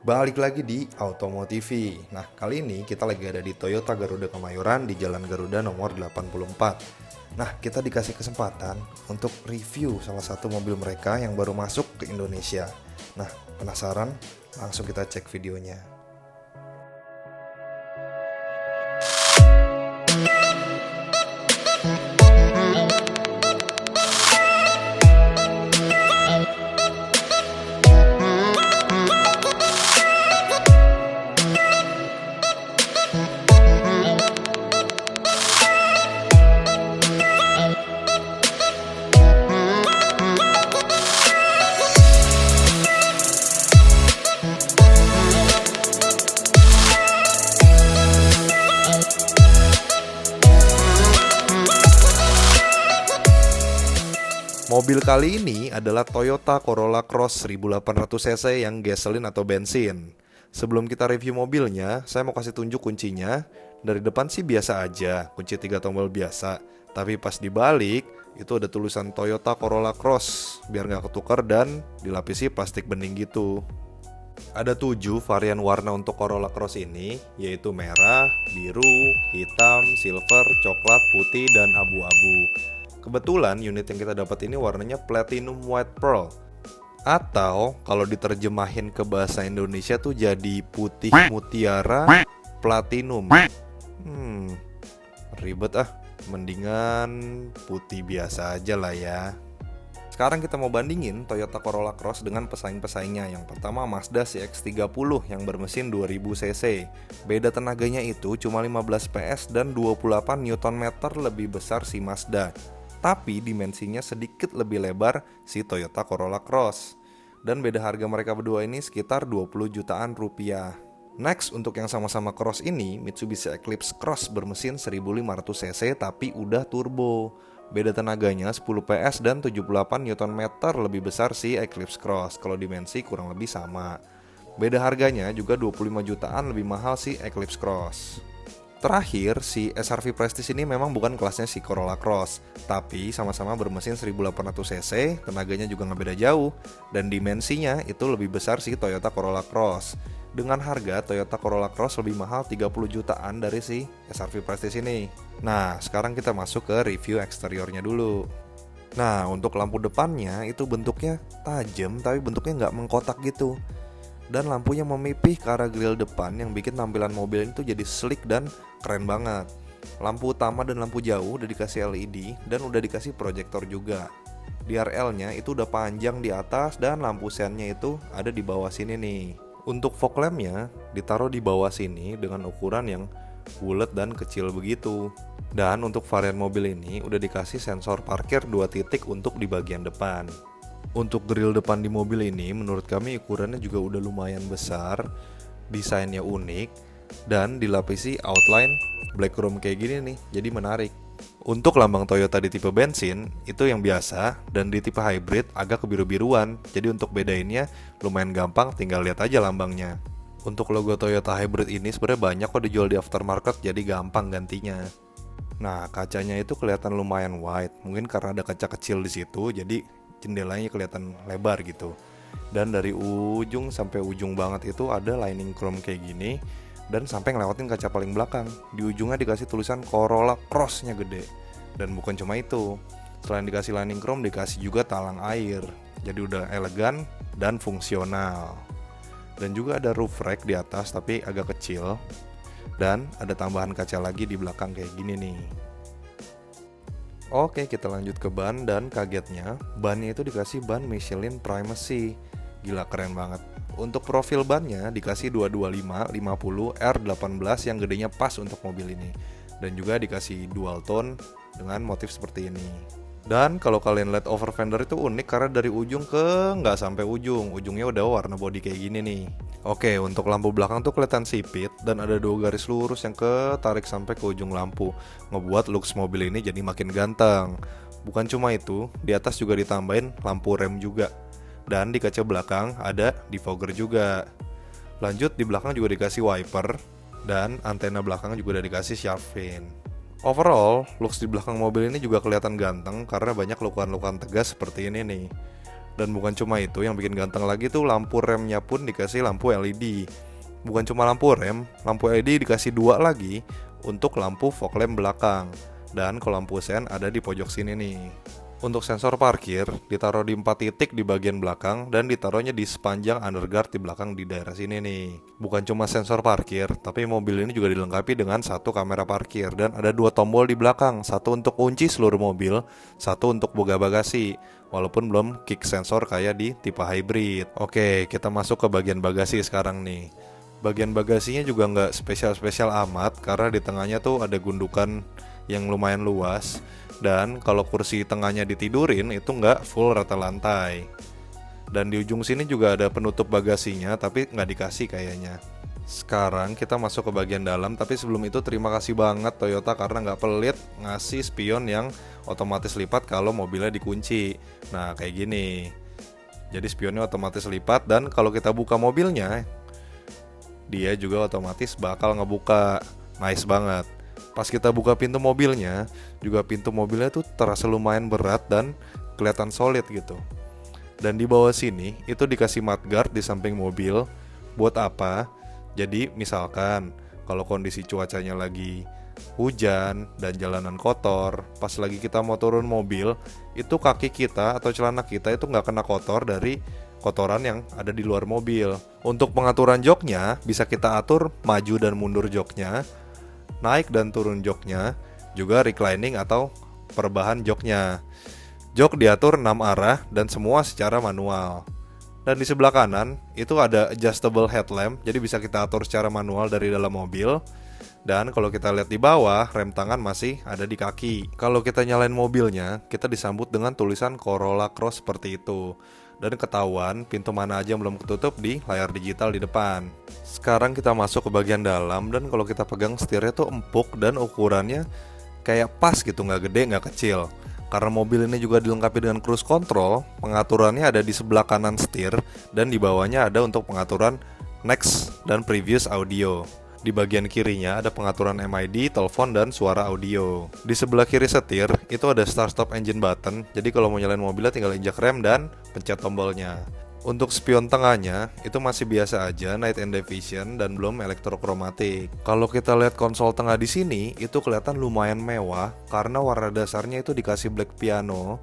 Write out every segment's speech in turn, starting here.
Balik lagi di Automotive. Nah, kali ini kita lagi ada di Toyota Garuda Kemayoran di Jalan Garuda nomor 84. Nah, kita dikasih kesempatan untuk review salah satu mobil mereka yang baru masuk ke Indonesia. Nah, penasaran? Langsung kita cek videonya. Mobil kali ini adalah Toyota Corolla Cross 1800 cc yang gasolin atau bensin. Sebelum kita review mobilnya, saya mau kasih tunjuk kuncinya. Dari depan sih biasa aja, kunci 3 tombol biasa. Tapi pas dibalik, itu ada tulisan Toyota Corolla Cross, biar nggak ketukar dan dilapisi plastik bening gitu. Ada 7 varian warna untuk Corolla Cross ini, yaitu merah, biru, hitam, silver, coklat, putih, dan abu-abu. Kebetulan unit yang kita dapat ini warnanya Platinum White Pearl. Atau kalau diterjemahin ke bahasa Indonesia tuh jadi putih mutiara platinum. Ribet ah. Mendingan putih biasa aja lah ya. Sekarang kita mau bandingin Toyota Corolla Cross dengan pesaing-pesaingnya. Yang pertama Mazda CX-30 yang bermesin 2000 cc. Beda tenaganya itu cuma 15 PS dan 28 Nm lebih besar si Mazda. Tapi dimensinya sedikit lebih lebar si Toyota Corolla Cross. Dan beda harga mereka berdua ini sekitar 20 jutaan rupiah. Next, untuk yang sama-sama Cross ini, Mitsubishi Eclipse Cross bermesin 1500 cc tapi udah turbo. Beda tenaganya 10 PS dan 78 Nm lebih besar si Eclipse Cross. Kalau dimensi kurang lebih sama. Beda harganya juga 25 jutaan lebih mahal si Eclipse Cross. Terakhir, si SRV Prestige ini memang bukan kelasnya si Corolla Cross, tapi sama-sama bermesin 1800 cc, tenaganya juga nggak beda jauh, dan dimensinya itu lebih besar si Toyota Corolla Cross. Dengan harga Toyota Corolla Cross lebih mahal 30 jutaan dari si SRV Prestige ini. Nah, sekarang kita masuk ke review eksteriornya dulu. Nah, untuk lampu depannya itu bentuknya tajam, tapi bentuknya nggak mengkotak gitu. Dan lampunya memipih ke arah grill depan yang bikin tampilan mobil ini tuh jadi sleek dan keren banget. Lampu utama dan lampu jauh udah dikasih LED dan udah dikasih proyektor juga. DRL-nya itu udah panjang di atas dan lampu sennya itu ada di bawah sini nih. Untuk fog lamp-nya ditaruh di bawah sini dengan ukuran yang bulat dan kecil begitu. Dan untuk varian mobil ini udah dikasih sensor parkir 2 titik untuk di bagian depan. Untuk grill depan di mobil ini menurut kami ukurannya juga udah lumayan besar, desainnya unik, dan dilapisi outline black chrome kayak gini nih, jadi menarik. Untuk lambang Toyota di tipe bensin itu yang biasa, dan di tipe hybrid agak kebiru-biruan, jadi untuk bedainnya lumayan gampang, tinggal lihat aja lambangnya. Untuk logo Toyota hybrid ini sebenarnya banyak kok dijual di aftermarket, jadi gampang gantinya. Nah, kacanya itu kelihatan lumayan wide, mungkin karena ada kaca kecil di situ, jadi jendelanya kelihatan lebar gitu. Dan dari ujung sampai ujung banget itu ada lining chrome kayak gini, dan sampai ngelewatin kaca paling belakang. Di ujungnya dikasih tulisan Corolla Cross-nya gede. Dan bukan cuma itu, selain dikasih lining chrome dikasih juga talang air. Jadi udah elegan dan fungsional. Dan juga ada roof rack di atas tapi agak kecil. Dan ada tambahan kaca lagi di belakang kayak gini nih. Oke, kita lanjut ke ban, dan kagetnya bannya itu dikasih ban Michelin Primacy. Gila, keren banget. Untuk profil bannya dikasih 225/50 R18 yang gedenya pas untuk mobil ini. Dan juga dikasih dual tone dengan motif seperti ini. Dan kalau kalian lihat over fender itu unik karena dari ujung ke nggak sampai ujungnya udah warna body kayak gini nih. Oke, untuk lampu belakang tuh kelihatan sipit dan ada 2 garis lurus yang ketarik sampai ke ujung lampu, ngebuat looks mobil ini jadi makin ganteng. Bukan cuma itu, di atas juga ditambahin lampu rem juga. Dan di kaca belakang ada defogger juga. Lanjut, di belakang juga dikasih wiper, dan antena belakang juga udah dikasih shark fin. Overall, looks di belakang mobil ini juga kelihatan ganteng karena banyak lukaan-lukaan tegas seperti ini nih. Dan bukan cuma itu, yang bikin ganteng lagi tuh lampu remnya pun dikasih lampu LED. Bukan cuma lampu rem, lampu LED dikasih dua lagi untuk lampu fog lamp belakang. Dan kalau lampu sen ada di pojok sini nih. Untuk sensor parkir ditaruh di 4 titik di bagian belakang dan ditaruhnya di sepanjang underguard di belakang di daerah sini nih. Bukan cuma sensor parkir, tapi mobil ini juga dilengkapi dengan satu kamera parkir dan ada 2 tombol di belakang, satu untuk kunci seluruh mobil, satu untuk buka bagasi. Walaupun belum kick sensor kayak di tipe hybrid. Oke, kita masuk ke bagian bagasi sekarang nih. Bagian bagasinya juga nggak spesial-spesial amat karena di tengahnya tuh ada gundukan yang lumayan luas. Dan kalau kursi tengahnya ditidurin itu nggak full rata lantai. Dan di ujung sini juga ada penutup bagasinya tapi nggak dikasih kayaknya. Sekarang kita masuk ke bagian dalam, tapi sebelum itu terima kasih banget Toyota karena nggak pelit ngasih spion yang otomatis lipat kalau mobilnya dikunci. Nah kayak gini. Jadi spionnya otomatis lipat dan kalau kita buka mobilnya, dia juga otomatis bakal ngebuka. Nice banget. Pas kita buka pintu mobilnya, juga pintu mobilnya tuh terasa lumayan berat dan kelihatan solid gitu. Dan di bawah sini itu dikasih mudguard di samping mobil. Buat apa? Jadi misalkan kalau kondisi cuacanya lagi hujan dan jalanan kotor, pas lagi kita mau turun mobil, itu kaki kita atau celana kita itu nggak kena kotor dari kotoran yang ada di luar mobil. Untuk pengaturan joknya bisa kita atur maju dan mundur joknya, naik dan turun joknya, juga reclining atau perubahan joknya. Jok diatur 6 arah dan semua secara manual. Dan di sebelah kanan itu ada adjustable headlamp, jadi bisa kita atur secara manual dari dalam mobil. Dan kalau kita lihat di bawah, rem tangan masih ada di kaki. Kalau kita nyalain mobilnya, kita disambut dengan tulisan Corolla Cross seperti itu. Dan ketahuan pintu mana aja yang belum ketutup di layar digital di depan. Sekarang kita masuk ke bagian dalam dan kalau kita pegang setirnya tuh empuk dan ukurannya kayak pas gitu, nggak gede nggak kecil. Karena mobil ini juga dilengkapi dengan cruise control, pengaturannya ada di sebelah kanan setir dan di bawahnya ada untuk pengaturan next dan previous audio. Di bagian kirinya ada pengaturan MID, telepon, dan suara audio. Di sebelah kiri setir itu ada start stop engine button, jadi kalau mau nyalain mobilnya tinggal injak rem dan pencet tombolnya. Untuk spion tengahnya itu masih biasa aja, night and day vision dan belum elektrokromatik. Kalau kita lihat konsol tengah di sini itu kelihatan lumayan mewah karena warna dasarnya itu dikasih black piano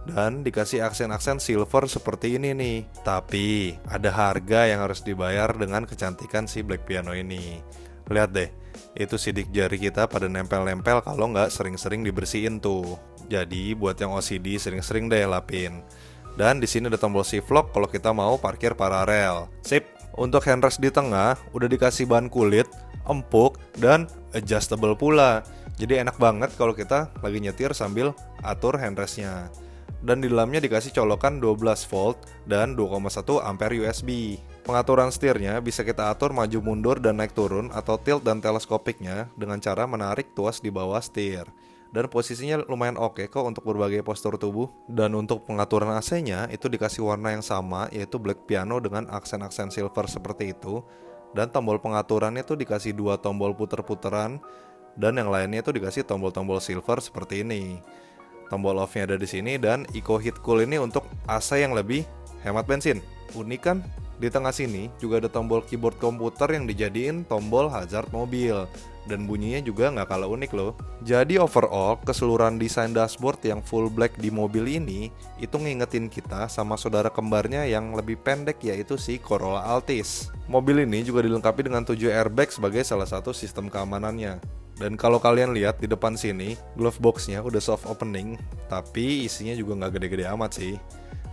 dan dikasih aksen-aksen silver seperti ini nih. Tapi ada harga yang harus dibayar dengan kecantikan si black piano ini. Lihat deh, itu sidik jari kita pada nempel-nempel kalau nggak sering-sering dibersihin tuh. Jadi buat yang OCD sering-sering deh lapin. Dan di sini ada tombol shift lock kalau kita mau parkir paralel. Sip. Untuk handrest di tengah udah dikasih bahan kulit, empuk dan adjustable pula. Jadi enak banget kalau kita lagi nyetir sambil atur handrestnya. Dan di dalamnya dikasih colokan 12 volt dan 2,1 ampere USB. Pengaturan setirnya bisa kita atur maju mundur dan naik turun atau tilt dan teleskopiknya dengan cara menarik tuas di bawah setir. Dan posisinya lumayan oke kok untuk berbagai postur tubuh. Dan untuk pengaturan AC-nya itu dikasih warna yang sama, yaitu black piano dengan aksen-aksen silver seperti itu. Dan tombol pengaturannya itu dikasih 2 tombol puter-puteran dan yang lainnya itu dikasih tombol-tombol silver seperti ini. Tombol off-nya ada di sini dan Eco Heat Cool ini untuk AC yang lebih hemat bensin. Unik kan? Di tengah sini juga ada tombol keyboard komputer yang dijadiin tombol hazard mobil. Dan bunyinya juga nggak kalah unik loh. Jadi overall, keseluruhan desain dashboard yang full black di mobil ini itu ngingetin kita sama saudara kembarnya yang lebih pendek, yaitu si Corolla Altis. Mobil ini juga dilengkapi dengan 7 airbag sebagai salah satu sistem keamanannya. Dan kalau kalian lihat di depan sini, glove box-nya udah soft opening, tapi isinya juga nggak gede-gede amat sih.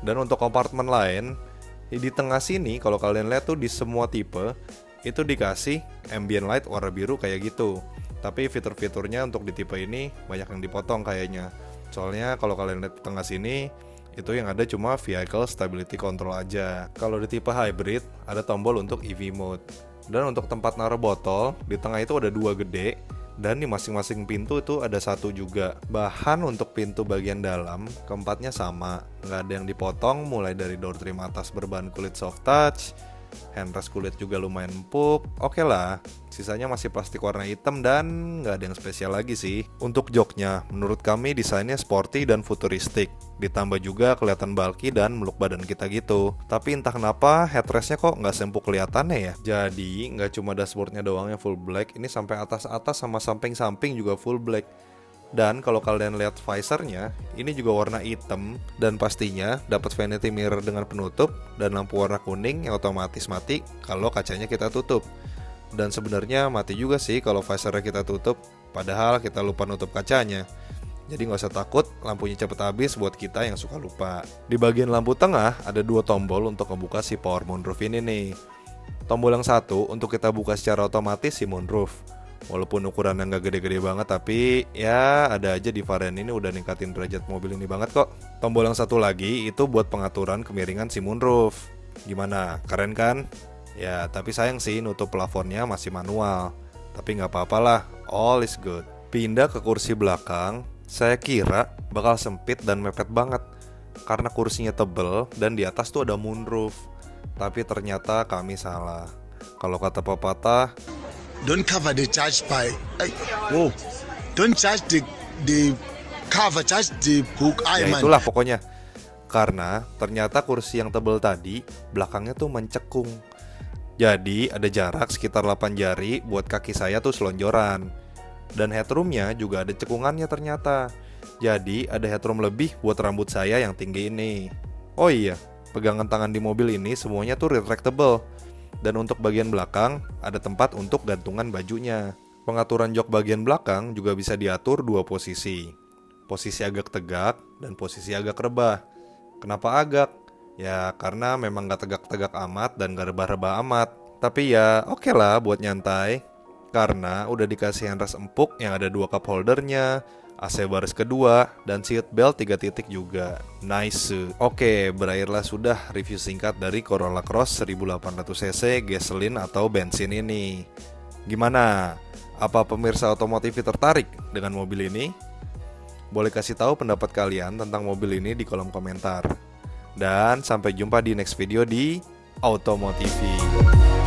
Dan untuk kompartemen lain, di tengah sini kalau kalian lihat tuh di semua tipe itu dikasih ambient light warna biru kayak gitu. Tapi fitur-fiturnya untuk di tipe ini banyak yang dipotong kayaknya. Soalnya kalau kalian lihat di tengah sini itu yang ada cuma vehicle stability control aja. Kalau di tipe hybrid ada tombol untuk EV mode. Dan untuk tempat naruh botol di tengah itu ada 2 gede. Dan di masing-masing pintu itu ada 1 juga. Bahan untuk pintu bagian dalam keempatnya sama, nggak ada yang dipotong, mulai dari door trim atas berbahan kulit soft touch, Handrest kulit juga lumayan empuk, oke lah. Sisanya masih plastik warna hitam dan nggak ada yang spesial lagi sih. Untuk joknya, menurut kami desainnya sporty dan futuristik. Ditambah juga kelihatan bulky dan meluk badan kita gitu. Tapi entah kenapa headrestnya kok nggak seempuk kelihatannya ya. Jadi nggak cuma dashboardnya doang yang full black, ini sampai atas-atas sama samping-samping juga full black. Dan kalau kalian lihat visornya, ini juga warna hitam dan pastinya dapat vanity mirror dengan penutup dan lampu warna kuning yang otomatis mati kalau kacanya kita tutup. Dan sebenarnya mati juga sih kalau visornya kita tutup, padahal kita lupa nutup kacanya. Jadi nggak usah takut lampunya cepet habis buat kita yang suka lupa. Di bagian lampu tengah ada 2 tombol untuk membuka si power moonroof ini nih. Tombol yang satu untuk kita buka secara otomatis si moonroof. Walaupun ukurannya nggak gede-gede banget, tapi ya ada aja di varian ini udah ningkatin derajat mobil ini banget kok. Tombol yang satu lagi itu buat pengaturan kemiringan si moonroof. Gimana? Keren kan? Ya, tapi sayang sih nutup plafonnya masih manual. Tapi nggak apa-apa lah, all is good. Pindah ke kursi belakang, saya kira bakal sempit dan mepet banget karena kursinya tebel dan di atas tuh ada moonroof. Tapi ternyata kami salah. Kalau kata pepatah, don't cover the charge pipe. Don't charge the cover, charge the hook. ya itulah pokoknya. Karena ternyata kursi yang tebel tadi belakangnya tuh mencekung. Jadi ada jarak sekitar 8 jari buat kaki saya tuh selonjoran. Dan headroomnya juga ada cekungannya ternyata. Jadi ada headroom lebih buat rambut saya yang tinggi ini. Oh iya, pegangan tangan di mobil ini semuanya tuh retractable. Dan untuk bagian belakang, ada tempat untuk gantungan bajunya. Pengaturan jok bagian belakang juga bisa diatur 2 posisi. Posisi agak tegak dan posisi agak rebah. Kenapa agak? Ya karena memang gak tegak-tegak amat dan gak rebah-rebah amat. Tapi ya oke lah buat nyantai. Karena udah dikasih handrest empuk yang ada 2 cup holdernya, AC baris kedua, dan seat belt 3 titik juga. Nice. Oke, berakhirlah sudah review singkat dari Corolla Cross 1800cc gasoline atau bensin ini. Gimana? Apa pemirsa otomotif tertarik dengan mobil ini? Boleh kasih tahu pendapat kalian tentang mobil ini di kolom komentar. Dan sampai jumpa di next video di Automotive.